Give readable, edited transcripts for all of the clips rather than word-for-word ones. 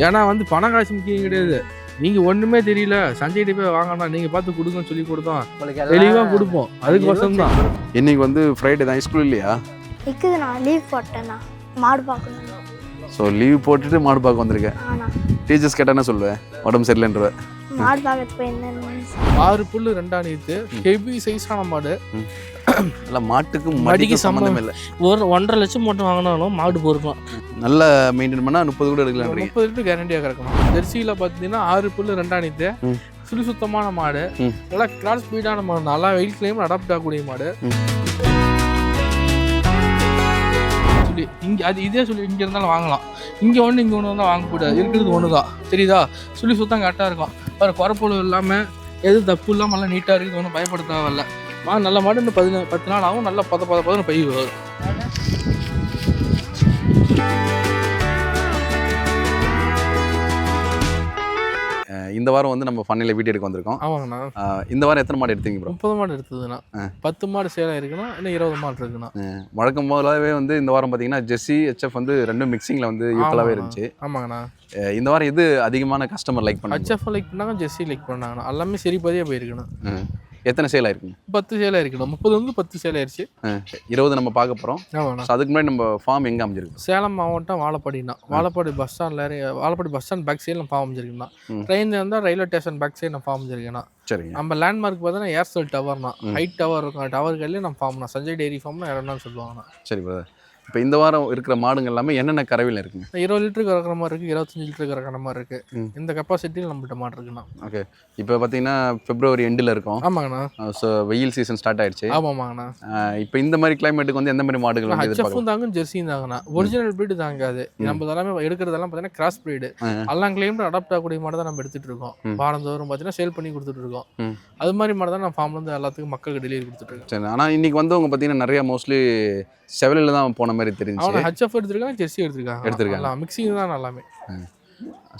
ஏன்னா வந்து பணம் காசு முக்கியம் கிடையாது. நீங்க ஒண்ணுமே தெரியல, சஞ்சய்கிட்ட போய் வாங்கண்ணா நீங்க பார்த்து கொடுங்கன்னு சொல்லி கொடுத்தோம், தெளிவா கொடுப்போம். அதுக்கோசரம் தான். இன்னைக்கு வந்து ஃப்ரைடே தான், ஸ்கூல் இல்லையா? இருக்குதுண்ணா, லீவ் போட்டேண்ணா, மாடு பார்க்கணும். ஸோ லீவ் போட்டுட்டு மாடு பார்க்க வந்திருக்கேன். டீச்சர்ஸ் கேட்டால் என்ன சொல்லுவேன்? உடம்பு சரியில்லைன்ற மாடு பார்க்கறதுக்கு போய் என்ன 6 புல்லு 2 நீத்து ஹெவி சைஸான மாடு. நல்லா மாட்டுக்கு மடிக்கு சம்மந்தம் இல்லை. ஒரு 1.5 லட்சம் மட்டும் வாங்கினாலும் மாடு பொறுக்கலாம். நல்லா மெயின்டைன் பண்ணால் 30 கூட எடுக்கலாம். 30 லிட்டர் கேரண்டியாக கிடக்கணும். ஜெர்சியில் பார்த்தீங்கன்னா 6 புல்லு 2 நீத்து சுழி சுத்தமான மாடு, நல்லா கிராஸ் ஸ்பீடான மாடு, நல்லா வெயில் கிளைம் அடாப்ட் ஆகக்கூடிய மாடு. இங்கே அது இதே சொல்லி இங்கே இருந்தாலும் வாங்கலாம். இங்கே ஒன்று இங்கே ஒன்று தான் வாங்கக்கூடாது. இருக்கிறது ஒன்று தான், தெரியுதா? சுழி சுத்தம் கரெக்டாக இருக்கும். வேறு குறப்பொழுது இல்லாமல் எதுவும் தப்பு இல்லாமல் நல்லா நீட்டாக இருக்குது. ஒன்றும் பயப்பட தேவையில்லை. நல்ல மாடு இன்னும் 10 நாள் ஆகும். நல்லா 10 பை வரும். இந்த வாரம் வந்து நம்ம பண்ணையில் வீடியோ எடுக்க வந்திருக்கோம். ஆமாங்கண்ணா. இந்த வாரம் எத்தனை மாடு எடுத்தீங்க ப்ரோ? 30 மாடு எடுத்ததுண்ணா. 10 மாடு சேலாக இருக்குன்னா இன்னும் 20 மாடு இருக்குண்ணா. வழக்கம் போலவே வந்து இந்த வாரம் பார்த்தீங்கன்னா ஜெர்சி ஹெச்எஃப் வந்து ரெண்டும் மிக்சிங்கில் வந்து ஈக்குவலாகவே இருந்துச்சு. ஆமாங்கண்ணா. இந்த வாரம் எது அதிகமான கஸ்டமர் லைக் பண்ணாங்க? ஹெச்எஃப் லைக் பண்ணாங்க, ஜெர்சி லைக் பண்ணாங்கண்ணா. எல்லாமே சரி பதியாக போயிருக்குண்ணா. எத்தனை சேல் ஆயிருக்குங்க? 10 சேல் ஆயிருக்கணும். 30 10 சேல் ஆயிடுச்சு. 20 நம்ம பார்க்க போகிறோம். ஆமாண்ணா. அதுக்கு முன்னாடி நம்ம ஃபார்ம் எங்கே அமைஞ்சிருக்கு? சேலம் மாவட்டம் வாழப்பாடினா. வாழப்பாடி பஸ் ஸ்டாண்டில், வாழப்பாடி பஸ் ஸ்டாண்ட் பேக் சைடில் நம்ம ஃபார்ம் அமைஞ்சிருக்குண்ணா. ட்ரெயின் வந்தால் ரயில்வே ஸ்டேஷன் பேக் சைடு நம்ம ஃபார்ம் அமைஞ்சிருக்கேண்ணா. சரிங்க. நம்ம லேண்ட்மார்க் பார்த்தீங்கன்னா ஏர்செல் டவர்னா, ஹைட் டவர் இருக்கும். டவர் கையிலே நம்ம ஃபார்ம்னா சஞ்சய் டெய்ரி ஃபார்ம்னா யாருன்னா சொல்லுவாங்கண்ணா. சரி பிரதர். இப்போ இந்த வாரம் இருக்கிற மாடுங்க எல்லாமே என்னென்ன கறவையில் இருக்குங்க? 20 லிட்டருக்கு கறக்கிற மாதிரி இருக்குது, 25 லிட்டருக்கு கறக்கிற மாதிரி இருக்குது. இந்த கெப்பாசிட்டியில் நம்மகிட்ட மாடு இருக்குண்ணா. ஓகே. இப்போ பார்த்தீங்கன்னா பிப்ரவரி எண்டில் இருக்கும். ஆமாங்கண்ணா. ஸோ வெயில் சீசன் ஸ்டார்ட் ஆயிடுச்சு. ஆமாங்கண்ணா. இப்போ இந்த மாதிரி கிளைமேட்டுக்கு வந்து எந்த மாதிரி மாடுகள் வந்து ஹெச்எஃப்பும் தாங்க, ஜெர்சியும் தாங்கண்ணா. ஒரிஜினல் ப்ரீடு தாங்காது. நம்ம எல்லாமே எடுக்கிறதெல்லாம் பார்த்தீங்கன்னா கிராஸ் ப்ரீடு. எல்லாம் கிளைமேட் அடாப்ட் ஆகக்கூடிய மாடு தான் நம்ம எடுத்துகிட்டு இருக்கோம். வாரந்தோறும் பார்த்தீங்கன்னா சேல் பண்ணி கொடுத்துட்டு இருக்கோம். அது மாதிரி மாடு தான் நம்ம ஃபார்ம்ல இருந்து எல்லாத்துக்கும் மக்களுக்கு டெலிவரி கொடுத்துட்டு இருக்கோம். சரி. ஆனால் இன்னைக்கு வந்து அவங்க பார்த்தீங்கன்னா நிறைய மோஸ்ட்லி செவலில் தான் போன மாதிரி தெரிஞ்சு. ஹெச்எஃப் எடுத்துருக்காங்க, ஜெர்சி எடுத்துருக்காங்க. மிக்சிங் தான் எல்லாமே.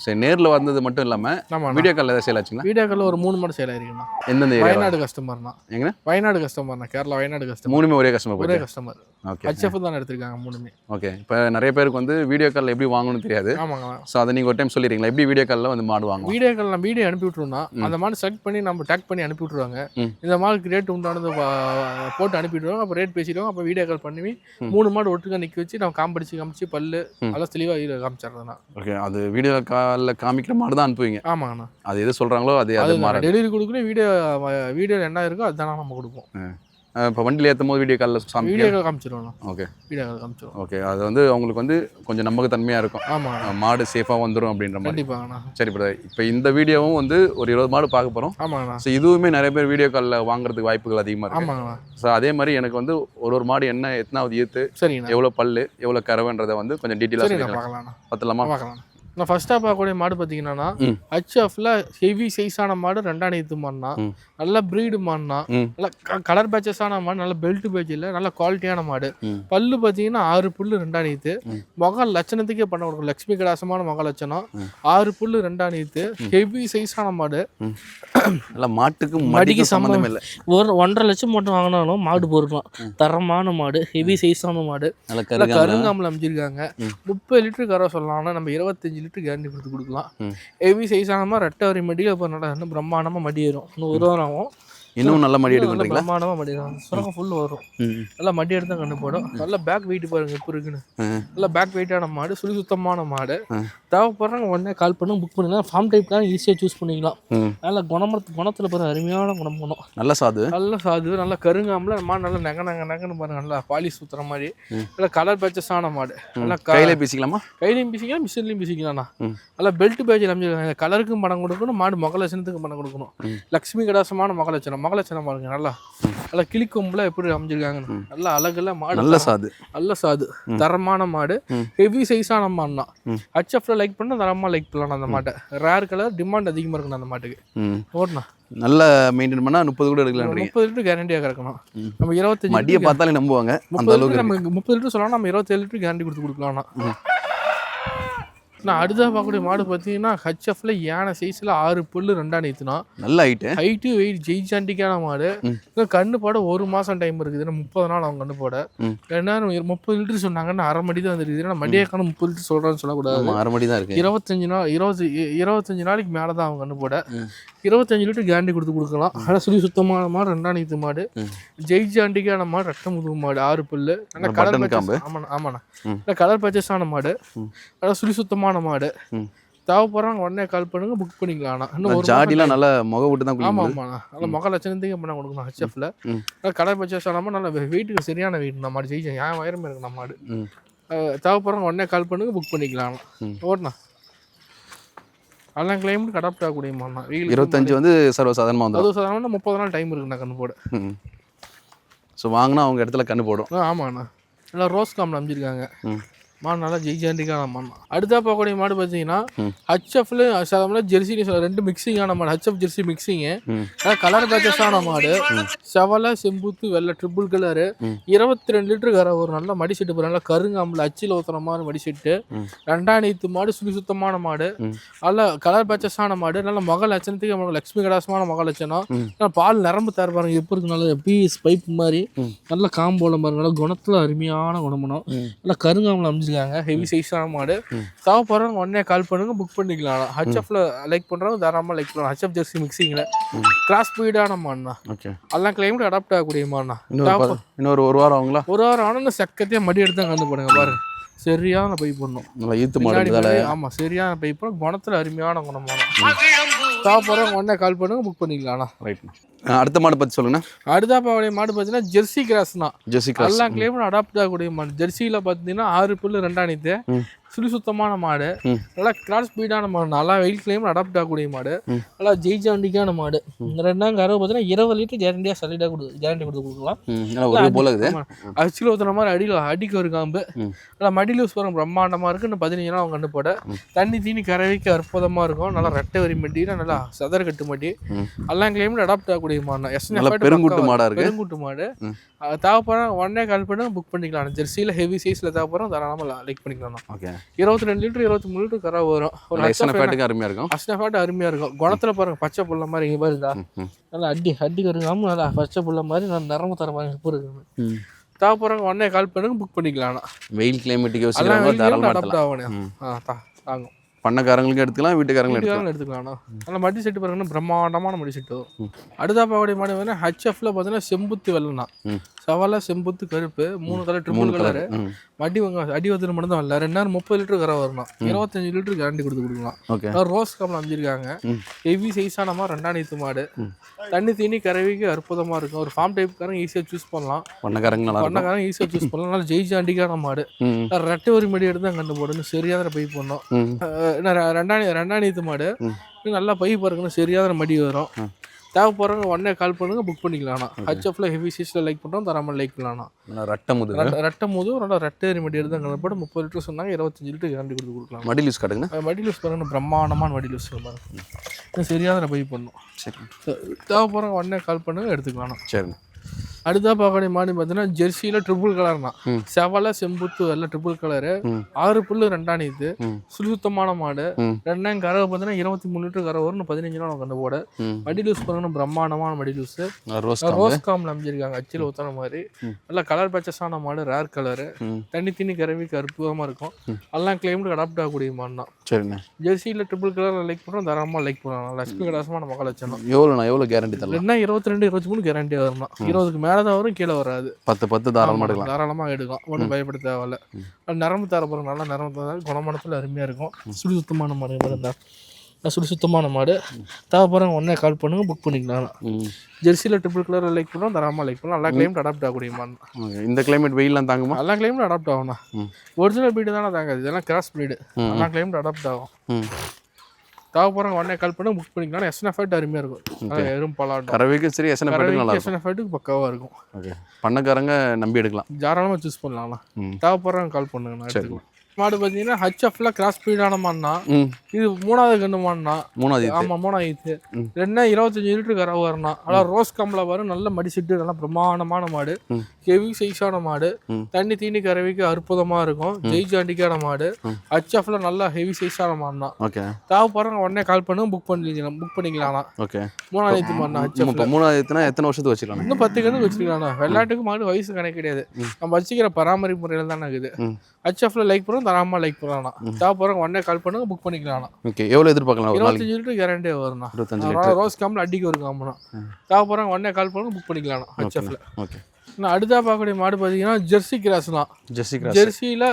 சரி. நேரில் வந்தது மட்டும் இல்லாமல் வீடியோ காலில் ஏதாவது சேல் ஆச்சுங்களா? வீடியோ காலில் ஒரு 3 மாடு சேல் ஆயிருக்குண்ணா. எந்தெந்த ஏரியா? வயநாடு கஸ்டமர்னா. எங்க? வயநாடு கஸ்டமர்னா, கேரளா வயநாடு கஸ்டமர். 3மே ஒரே கஸ்டமர்? ஒரே கஸ்டமர். ஓகே. ஹெச்எஃப் தான் எடுத்திருக்காங்க 3மே. ஓகே. இப்போ நிறைய பேருக்கு வந்து வீடியோ காலில் எப்படி வாங்கணும்னு தெரியாது. ஆமாங்க. ஸோ அதை நீங்கள் ஒரு டைம் சொல்லிடுறீங்களா, எப்படி வீடியோ காலில் வந்து மாடு வாங்க? வீடியோ காலில் நம்ம வீடியோ அனுப்பி விட்ருவோம்னா அந்த மாடு செலக்ட் பண்ணி நம்ம டேக் பண்ணி அனுப்பி விட்ருவாங்க. இந்த மாடுக்கு ரேட் உண்டானது போட்டு அனுப்பி விட்ருவாங்க. அப்போ ரேட் பேசிடுவாங்க. அப்போ வீடியோ கால் பண்ணி 3 மாடு ஒட்டுக்க நிற்க வச்சு நம்ம காமிச்சு பல்லு நல்லா தெளிவாக காமிச்சிடுறதுண்ணா. ஓகே. அது வீடியோ காலில் காமிக்கிற மாடு தான் அனுப்புவீங்க? ஆமாங்கண்ணா. அது எது சொல்கிறாங்களோ அது டெலிவரி கொடுக்குறோம். வீடியோ என்ன இருக்கோ அதுதானே நம்ம கொடுப்போம். இப்போ வண்டியில் ஏற்றும் போது வீடியோ காலில் வீடியோ கால் காமிச்சிடுவோம். ஓகே. வீடியோ கால் காமிச்சிடுவோம். ஓகே. அது வந்து அவங்களுக்கு வந்து கொஞ்சம் நம்பகத்தன்மையாக இருக்கும். ஆமாம். மாடு சேஃபாக வந்துடும் அப்படின்ற மாதிரி. கண்டிப்பாங்கண்ணா. சரி பிரதர். இப்போ இந்த வீடியோவும் வந்து ஒரு 20 மாடு பார்க்க போகிறோம். ஆமாங்கண்ணா. ஸோ இதுவுமே நிறைய பேர் வீடியோ காலில் வாங்குறதுக்கு வாய்ப்புகள் அதிகமாக இருக்குது. ஆமாங்கண்ணா. ஸோ அதே மாதிரி எனக்கு வந்து ஒரு மாடு என்ன எத்தனாவது ஈத்து, சரிங்கண்ணா, எவ்வளோ பல்லு, எவ்வளோ கறவைன்றதை வந்து கொஞ்சம் டீட்டெயிலாக பார்க்கலாம்ண்ணா. பார்த்துலாமா? பார்க்கலாம். நான் ஃபர்ஸ்ட்டாக பார்க்கக்கூடிய மாடு பார்த்தீங்கன்னா ஹெச்எஃப்ல ஹெவி சைஸான மாடு 2 நீத்து மாடுனா, நல்ல ப்ரீடு மாடுனா, நல்ல கலர் பேச்சஸான மாடு, நல்ல பெல்ட் பேட்ச் இல்லை, நல்ல குவாலிட்டியான மாடு. பல்லு பார்த்தீங்கன்னா 6 புல்லு 2 நீத்து. முக லட்சணத்துக்கே பண்ண கொடுக்கும். லட்சுமி கடாசமான முக லட்சணம். 6 புல்லு 2 நீத்து ஹெவி சைஸான மாடு. நல்லா மாட்டுக்கு மடிக்கு சம்மந்தம் இல்லை. ஒரு 1.5 லட்சம் மட்டும் வாங்கினாலும் மாடு பொறுக்கலாம். தரமான மாடு, ஹெவி சைஸான மாடு, நல்லா கருங்காமல் அமைஞ்சிருக்காங்க. 30 லிட்டர் கரை சொல்லலாம்னா நம்ம 25 லிட்டர் கேரண்டி கொடுத்து கொடுக்கலாம். ஹெவி சைஸான மாதிரி ரெட்டை வரி மடியில் இப்போ நல்லா பிரம்மாண்டமாக மடி ஏறும். இன்னும் 1 வாரம் ஆகும். இன்னும் நல்ல மடி எடுக்க மாட்டீங்களா? பிரம்மாண்டமாக மடி தான். சுரக்கம் ஃபுல் வரும். நல்லா மடி எடுத்து தான் கண்ணு போடும். நல்லா பேக் வெயிட் பாருங்க இப்போ இருக்குன்னு. நல்லா பேக் வெயிட்டான மாடு, சுழி சுத்தமான மாடு. தேவைப்படுறாங்க உடனே கால் பண்ணி புக் பண்ணிக்கலாம். ஃபார்ம் டைப்லாம் ஈஸியாக சூஸ் பண்ணிக்கலாம். நல்லா குணத்தில் பாருங்க, அருமையான குணம் பண்ணும். நல்ல சாது, நல்லா கருங்காமல் மாடு, நல்லா நெகன்னு பாருங்க, நல்லா பாலிஷ் சுற்றுற மாதிரி. நல்லா கலர் பேச்சஸான மாடு. நல்லா கையில பீசிக்கலாமா? கையிலையும் பீசிக்கலாம், மிஷின்லையும் பீசிக்கலாம்ண்ணா. நல்லா பெல்ட் பேட்சில் அமைஞ்சிருக்காங்க. கலருக்கும் பணம் கொடுக்கணும், மாடு முக லட்சணத்துக்கு பணம் கொடுக்கணும். லட்சுமி கடாசமான முக லட்சணம் பாருங்க. நல்லா கிளிக்கொம்புல எப்படி அமைஞ்சிருக்காங்க. நல்லா அழகுல மாடு, நல்ல சாது தரமான மாடு, ஹெவி சைஸான மாடுனா. ஹெச்எஃப்ல லைக் பண்ண தரமா லைக் பண்ணலாம். அந்த மாட்டை ரேர் கலர், டிமாண்ட் அதிகமா இருக்கணும் அந்த மாட்டுக்கு. ஓடனா நல்ல மெயின்டைன் பண்ணா 30 கூட எடுக்கலாம். 30 லிட்டர் கேரண்டியா கிடக்கணும். நம்ம 25 மடியை பார்த்தாலே நம்புவாங்க. அந்த அளவுக்கு நம்ம 30 லிட்டர் சொல்லலாம். நம்ம 27 லிட்டர் கேரண்டி கொடுத்து கொடுக்கலாம்னா. நான் அடுத்தா பார்க்கக்கூடிய மாடு பார்த்தீங்கன்னா ஹச்எஃப்ல யானை சைஸில் 6 பல்லு 2 நீத்துனா நல்ல ஹைட்டு. ஹைட்டு வெயிட் ஜெயிச்சாண்டிக்கான மாடு. இன்னும் கண்ணு போட 1 மாதம் டைம் இருக்குது. ஏன்னா 30 நாள் அவங்க கண்ணு போட. ஏன்னா 30 லிட்டர் சொன்னாங்கன்னா அரை மடி தான் வந்துருக்குது. ஏன்னா மடியாக்கான 30 லிட்டர் சொல்கிறான்னு சொல்லக்கூடாது. அரை மடி தான் இருக்குது. 25 நாளைக்கு மேலே தான் அவங்க கண்ணு போட. 25 லிட்டர் கேரண்டி கொடுக்கலாம். ஆனால் சொல்லி சுத்தமான மாடு 2 நீத்து மாடு. ஜெயிச்சாண்டிக்கான மாடு ரத்த முதுகு மாடு 6 பல்லு. ஆனால் கலர் பர்ச்சேஸ் ஆமாண்ணா கலர் பர்ச்சேஸ் ஆன மாடு. அதான் சுழி சுத்தமான மாடு. தேவைப்படுறாங்க உடனே கால் பண்ணுங்க, புக் பண்ணிக்கலாம். இன்னும் ஜாடிலாம் நல்லா முக விட்டு தான். ஆமாம் ஆமாண்ணா நல்லா முக லட்சணத்துக்கு பண்ண கொடுக்கணும் ஹெச்எஃப்ல. கலர் பர்ச்சேஸ் ஆனாமல் நல்லா வெயிட்டுக்கு சரியான வெயிட் நம்ம மாடு ஜெயிச்சேன். ஏன் வயிறுமே இருக்கு நம்ம மாடு. தேவைப்படுறாங்க உடனே கால் பண்ணுங்க, புக் பண்ணிக்கலாம். ஓடண்ணா எல்லாம் கிளைமேட் அடாப்ட் ஆகக்கூடிய மாடுண்ணா. 25 வந்து சர்வசாதாரணமாக வந்து 30 நாள் டைம் இருக்குண்ணா கண்ணு போட. ஸோ வாங்கினா அவங்க இடத்துல கண்ணு போடும். ஆமாண்ணா நல்லா ரோஸ் காமில் அமைஞ்சிருக்காங்க. மாடு நல்லா ஜெயிச்சாண்டிக்கான மாடு. அடுத்தா பார்க்கக்கூடிய மாடு பார்த்தீங்கன்னா ஹச்எஃப்ல சாதாரண ஜெர்சி 2 மிக்சிங்கான மாடு. HF Jersey mixing. கலர் பேச்சஸான மாடு. செவலை செம்புத்து வெள்ளை ட்ரிபிள் கலரு. 22 லிட்டரு கரை ஒரு நல்ல மடி செட்டு போகிற நல்லா கருங்காம்பில் அச்சில் ஊற்றுற மாதிரி மடி செட்டு. 2 நீத்து மாடு சுழி சுத்தமான மாடு. நல்ல கலர் பேச்சஸான மாடு. நல்ல முக லட்சணத்துக்கு லட்சுமி கடாசமான முக லட்சணம். பால் நரம்பு தர பாருங்க எப்போ இருக்கு. நல்ல பீஸ் பைப் மாதிரி நல்ல காம்போல பாருங்க. நல்லா குணத்தில் அருமையான குணமனம். நல்லா கருங்காம்பில் அமைஞ்சு ஹெவி சைஸான மாடு. தேவைப்படுறவங்க உடனே கால் பண்ணுங்க, புக் பண்ணிக்கலாம். ஹச்எஃப்ல லைக் பண்றவங்க தாராளமா லைக் பண்ணலாம். ஹச்எஃப் ஜெர்சி மிக்சிங்ல கிராஸ் ஸ்பீடான மாடுண்ணா. எல்லாம் கிளைமேட் அடாப்ட் ஆகக்கூடிய மாடுண்ணா. இன்னொரு 1 வாரம் ஆகுங்களா? 1 வாரம் ஆனால் சக்கத்தையே மடி எடுத்து தான் கண்டு போடுங்க பாருங்க. சரியான பைப் பண்ணும். நல்லா ஈத்து மாடு. ஆமா சரியான பைப் பண்ணும். குணத்துல அருமையான குணமான. தேவைப்படுறவங்க உடனே கால் பண்ணுங்க, புக் பண்ணிக்கலாம். ரைட். அடுத்த மாடு பற்றி சொல்லுங்க. அடுத்த பாவடைய மாடு பார்த்தீங்கன்னா ஜெர்சி கிராஸ்னா. ஜெர்சி கிராஸ் எல்லாம் கிளைமேட் அடாப்ட் ஆகக்கூடிய மாடு. ஜெர்சியில் பார்த்தீங்கன்னா 6 பல்லு 2 நீத்து சுழி சுத்தமான மாடு. நல்லா கிராஸ் ஸ்பீடான மாடு. நல்லா வெயில் கிளைமேட் அடாப்ட் ஆகக்கூடிய மாடு. நல்லா ஜெயிச்சாண்டிக்கான மாடு. 2 கறவை பார்த்தீங்கன்னா 20 லிட்டர் கேரண்டியாக சலிடாக கேரண்டி கொடுக்கலாம். அச்சில் ஊற்றுற மாதிரி அடிக்கு ஒரு காம்பு. நல்லா மடி லூஸ் வரும் பிரம்மாண்டமாக இருக்குது. இன்னும் 15 நாள் அவங்க கண்டு போட. தண்ணி தீனி கறவைக்கு அற்புதமாக இருக்கும். நல்லா ரெட்டை வரி மட்டினா நல்லா சதர் கட்டு மட்டி. எல்லாம் கிளைமேட் அடாப்ட் ஆகக்கூடிய மாடு. பெருங்குட்டு மாடா இருக்கு. பெருங்குட்டு மாடு. தேவைப்படுறோம் உடனே கால் பண்ணி புக் பண்ணிக்கலாம். ஜெர்சியில் ஹெவி சைஸில் தேவைப்படுறோம் தாராளமாக லைக் பண்ணிக்கலாம். 22 லிட்டர் 23 லிட்டர் கரை வரும். ஒரு அருமையாக இருக்கும். அஸ்னஃபேட் அருமையாக இருக்கும். குணத்தில் பாருங்க பச்சை புள்ள மாதிரி இங்கே பாருங்க. நல்லா அடி கருங்காமல் நல்லா பச்சை புள்ள மாதிரி நல்லா நரம்பு தர மாதிரி இப்போ இருக்குது. தேவைப்படுறவங்க உடனே கால் பண்ணுங்க, புக் பண்ணிக்கலாம். வெயில் கிளைமேட்டுக்கு அடாப்ட் ஆகணும். தாங்கும். பண்ணக்காரங்களுக்கு எடுத்துக்கலாம், வீட்டுக்காரங்களும் எடுத்துக்கலாம். நல்லா மடி செட்டு பாருங்கன்னா பிரம்மாண்டமான மடி செட்டு. அடுத்தா பாவடைய மாடு வந்து ஹச்எஃப்ல பார்த்தீங்கன்னா செம்புத்து வெள்ளனா. செவலை செம்புத்து கருப்பு 3 கலர் ட்ரிபிள் கலரு. அடி வந்து மட்டும் தான் வரல. 30 லிட்டர் கரை வரணும். 25 லிட்டர் கேரண்டி கொடுக்கலாம். ரோஸ் காமில் அமைஞ்சிருக்காங்க. ஹெவி சைஸான மாதிரி 2 நீத்து மாடு. தண்ணி தீனி கறவைக்கு அற்புதமாக இருக்கும். ஒரு ஃபார்ம் டைப்காரங்க ஈஸியாக சூஸ் பண்ணலாம். பண்ணக்காரங்க ஈஸியாக சூஸ் பண்ணலாம். நல்லா ஜெயிச்சாண்டிக்கான மாடு. ரெட்டை ஒரு மடி எடுத்து தான் கண்டு போடணும். சரியான பை பண்ணோம். 2 நீத்து மாடு. நல்லா பை பாருங்கன்னு சரியான மடி வரும். தேவைப்படுறவங்க உடனே கால் பண்ணுங்க, புக் பண்ணிக்கலாம். ஹச்எஃப்ல ஹெவி சைஸ்ல லைக் பண்றோம் தாராளமாக லைக் பண்ணலாம். ரெட்டை முது நல்லா ரெட்டை மடி எடுத்து தான் கண்டு போட. 30 லிட்டர் சொன்னாங்க. 25 லிட்டர் கேரண்டி கொடுக்கலாம். மடி லூஸ் காட்டுங்க. மடி லூஸ் பாருங்க பிரம்மாண்டமான மடி லூஸ் பாருங்க. சரியான பை பண்ணும். தேவைப்படுறவங்க உடனே கால் பண்ணுங்க, எடுத்துக்கலாம். சரிங்க. அடுத்தா பார்க்கக்கூடிய மாடு பார்த்தீங்கன்னா ஜெர்சியில் ட்ரிபிள் கலர்னா. செவலை செம்புத்து வெள்ளை ட்ரிபிள் கலரு. 6 புல்லு 2 நீத்து சுழி சுத்தமான மாடு. 2 கறவை பார்த்தீங்கன்னா 23 லிட்டர் கரை வரும். 15 நாள் கண்டு போட. மடி லூஸ் பண்ணணும் பிரம்மாண்டமான மடி லூஸ். ரோஸ் காமில் அமைஞ்சிருக்காங்க அச்சில் ஊத்தான மாதிரி. நல்லா கலர் பேச்சஸான மாடு. Rare colour. தண்ணி தண்ணி கறவைக்கு அற்புதமாக இருக்கும். எல்லாம் கிளைமேட் அடாப்ட் ஆகக்கூடிய மாடு தான். சரிண்ணா. ஜெர்சியில் ட்ரிபிள் கலர் லைக் பண்ணுறோம் தாராளமாக லைக் பண்ணலாம். லட்சுமி கடாசமான மகள் வச்சோம். எவ்வளோ கேரண்டி தரலாம்? 22 23 கேரண்டி வரணும். 20க்கு மேலே தான் வரும், கீழே வராது. 10 தாராளமாக எடுக்கலாம். ஒன்றும் பயப்பட தேவையில்ல. நரம்பு தர போகிறோம். நல்லா நரம்பு தர குணமானத்தில் அருமையாக இருக்கும். சுழி சுத்தமான மாடு இருந்தால் சுழி சுத்தமான மாடு. தேவைப்படுறவங்க உடனே கால் பண்ணுங்க, புக் பண்ணிக்கலாம். ஜெர்சியில் ட்ரிபிள் கலர் லைக் பண்ணோம் தாராளமாக லைக் பண்ணலாம். எல்லா கிளைமேட் அடாப்ட் ஆகக்கூடிய மாடு. இந்த கிளைமேட் வெயிலாம் தாங்குமா? எல்லா கிளைமேட் அடாப்ட் ஆகும்ண்ணா. ஒரிஜினல் ப்ரீடு தானே தாங்காது. இதெல்லாம் கிராஸ் ப்ரீடு. எல்லா கிளைமேட் அடாப்ட் ஆகும். தேவைப்படுறவங்க உடனே கால் பண்ணி புக் பண்ணிக்கலாம். எஸ்என்எஃப்ட் அருமையாக இருக்கும். எறும் பலாட்டம் கறவைக்கு சரி. எஸ்என்எஃப்ட்டுக்கு பக்காவாக இருக்கும். பண்ணக்காரங்க நம்பி எடுக்கலாம். தாராளமாக சூஸ் பண்ணலாம். தேவைப்படுறவங்க கால் பண்ணுங்க. மாடு பார்த்தீங்கன்னா ஹச்எஃப்ல கிராஸ் ஸ்பீடான மாடுனா ம் இது 3வது கண்டு மாடுனா. மூணாவது ஆமா 3வது ரெண்டா 25 லிட்டர் கறவை வரணும். அதாவது ரோஸ் கம்பல வரும், நல்ல மடிச்சிட்டு நல்லா பிரமாண்டமான மாடு, ஹெவி சைஸான மாடு, தண்ணி தீனி கறவைக்கு அற்புதமா இருக்கும், ஜெய்ஜாண்டிக்கான மாடு, ஹச்எஃப்ல நல்லா ஹெவி சைஸான மாடுனா. ஓகே தேவைப்படுறவங்க உடனே கால் பண்ணுங்க, புக் பண்ணிக்கலாம். ஓகே 3வது மாடுனா ஹச்எஃப். இப்போ மூணாவதுனா எத்தனை வருஷத்துக்கு வச்சுக்கலாம்? இன்னும் 10 கணக்கு வச்சிருக்காங்க. வெள்ளாட்டுக்கு மாடு வயசு கணக்கு கிடையாது, நம்ம வச்சுக்கிற பராமரிப்பு முறையில் தானே இருக்குது. ஹச்எஃப்ல லைக் பண்ணுறோம், தராமல் லைக் பண்ணலாம். தேவைப்படுறவங்க உடனே கால் பண்ணுங்க, புக் பண்ணிக்கலாம். ஓகே எவ்வளோ எதிர்பார்க்கலாம்? 25 லிட்டர் கேரண்டே வரும்ண்ணா. 25 லிட்டர் ரோஸ் காம்பில் அடிக்க ஒரு காம்புனா. தேவைப்படுறவங்க உடனே கால் பண்ணுங்க, புக் பண்ணிக்கலாம் ஹச்எஃப்ல. ஓகே நான் அடுத்தா பார்க்கக்கூடிய மாடு பார்த்தீங்கன்னா ஜெர்சி கிராஸ் தான். ஜெர்சியில்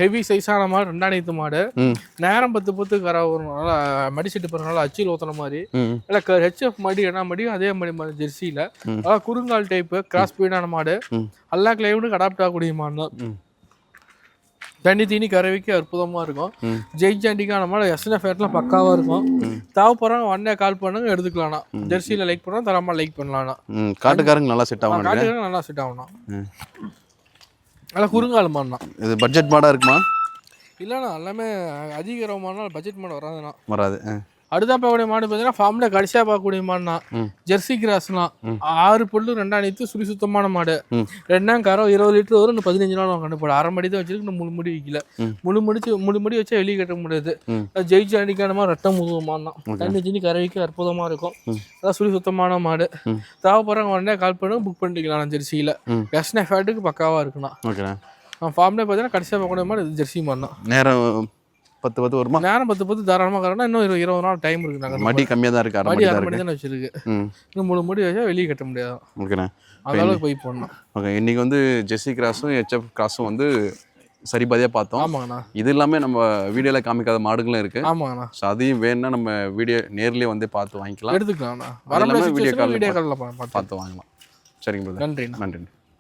ஹெவி சைஸான மாடு, 2வது மாடு, நேரம் 10 கரை வரும், நல்லா மடிச்சிட்டு போகிற நல்லா அச்சில் ஊற்றுன மாதிரி, இல்லை ஹெச்எஃப் மடி என்ன மடியும் அதே மாதிரி ஜெர்சியில். அதாவது குறுங்கால் டைப்பு கிராஸ் ஸ்பீடான மாடு, எல்லா கிளைமேட்டுக்கு அடாப்ட் ஆகக்கூடிய மாடு தான். தண்ணி தீனி கறவைக்கு அற்புதமாக இருக்கும், ஜெய்ஜாண்டிக்கான மாடு, எஸ்என்எஃப் ஃபேட்லாம் பக்காவாக இருக்கும். தேவைப்படுறவங்க உடனே கால் பண்ணுங்க, எடுத்துக்கலாம். ஜெர்சியில் லைக் பண்ணலாம், தரமாக லைக் பண்ணலாம். காட்டுக்காரங்க நல்லா செட் ஆகும். காட்டுக்காரங்க நல்லா செட் ஆகணும். நல்லா குறுங்கால் மாடுனா. இது பட்ஜெட் மாடாக இருக்குமா? இல்லைண்ணா எல்லாமே அதிக மாடுனா பட்ஜெட் மாடு வராதுண்ணா. வராது. அடுத்தா பார்க்கக்கூடிய மாடு பார்த்தீங்கன்னா ஃபார்ம்ல கடைசியாக பார்க்கக்கூடிய மாடுனா ஜெர்சி கிராஸ்னா. 6 பல்லு 2 சுழி சுத்தமான மாடு, 2 கரை 20 லிட்டர் வரும். இன்னும் 15 நாள் கண்டுபிடி. அரை மடி தான் வச்சிருக்கு, இன்னும் முழு முடி வைக்கல. முழு முடி வச்சா வெளியே கட்ட முடியாது. ஜெய்ஜாண்டிக்கான மாதிரி ரத்தம் முதுகு மாடுனா. தண்ணி தண்ணி கறவைக்கு அற்புதமா இருக்கும், அதான் சுழி சுத்தமான மாடு. தேவைப்படுறவங்க உடனே கால் பண்ணுங்க, புக் பண்ணிக்கலாம். ஜெர்சியில் எஸ்என்எஃப் ஃபேட்டுக்கு பக்காவாக இருக்குண்ணா. ஃபார்ம்ல பார்த்தீங்கன்னா கடைசியாக பார்க்கக்கூடிய மாடு இது ஜெர்சி மாடுனா. நேரம் 10 வருமா? நேரம் 10 தாராளமாக கறனா. இன்னும் 20 நாள் டைம் இருக்கு. நாங்கள் மடி கம்மியாக தான் இருக்கு, மடி 6 மணி தானே வச்சிருக்கு. இன்னும் முழு முடி வச்சா வெளியே கட்ட முடியாது. ஓகேண்ணா, அதனால போய் போடணும். ஓகே இன்னைக்கு வந்து ஜெர்சி கிராஸும் ஹெச்எஃப் கிராஸும் வந்து சரிபாதியாக பார்த்தோம். ஆமாங்கண்ணா. இது எல்லாமே நம்ம வீடியோவில் காமிக்காத மாடுகளும் இருக்கு. ஆமாங்கண்ணா. ஸோ அதையும் வேணும்னா நம்ம வீடியோ வந்து பார்த்து வாங்கிக்கலாம், எடுத்துக்கலாம். வீடியோ காலில் வீடியோ காலில் பார்த்து வாங்கலாம். சரிங்க பிரதர், நன்றி. நன்றி.